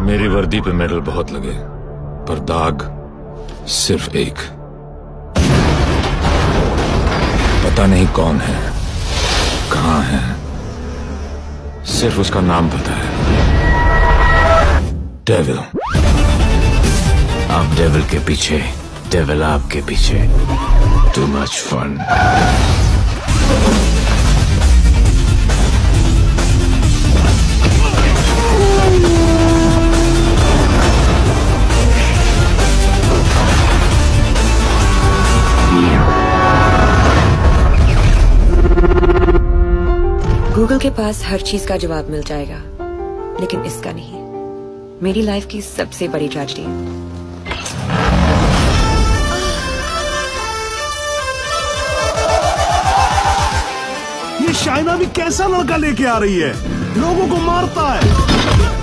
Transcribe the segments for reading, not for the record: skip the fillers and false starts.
मेरी वर्दी पे मेडल बहुत लगे, पर दाग सिर्फ एक। पता नहीं कौन है, कहां है, सिर्फ उसका नाम पता है, डेविल। आप डेविल के पीछे, डेविल आपके पीछे। Too much fun. गूगल के पास हर चीज का जवाब मिल जाएगा, लेकिन इसका नहीं। मेरी लाइफ की सबसे बड़ी ट्रेजेडी। ये शाइना भी कैसा लड़का लेके आ रही है, लोगों को मारता है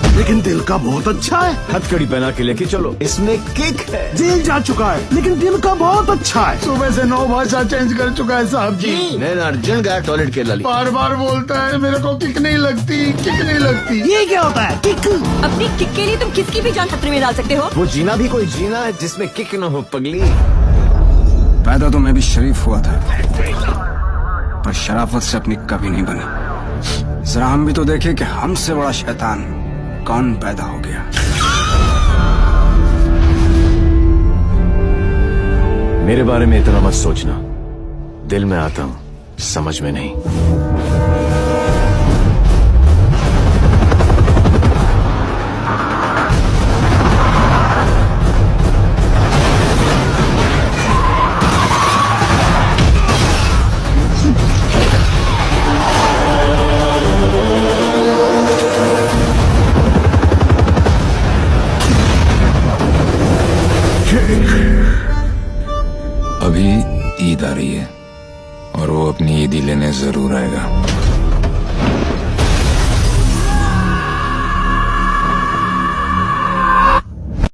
लेकिन दिल का बहुत अच्छा है। हथकड़ी पहना के लेके चलो, इसमें किक है। जेल जा चुका है लेकिन दिल का बहुत अच्छा है। सुबह से 9 भाषा चेंज कर चुका है साहब जी। నేను अर्जेंट गया टॉयलेट के लिए। बार बार बोलता है मेरे को किक नहीं लगती, किक नहीं लगती। ये क्या होता है किक? अपनी किक के लिए तुम किसकी भी जान खतरे में डाल सकते हो। वो जीना भी कोई जीना है जिसमें किक न हो पगली। पैदा तो मैं भी शरीफ हुआ था, पर शराफत से अपनी कभी नहीं बनी। जरा हम भी तो देखे कि हमसे बड़ा शैतान कौन पैदा हो गया। मेरे बारे में इतना मत सोचना, दिल में आता हूं, समझ में नहीं। अभी ईद आ रही है और वो अपनी ईदी लेने जरूर आएगा।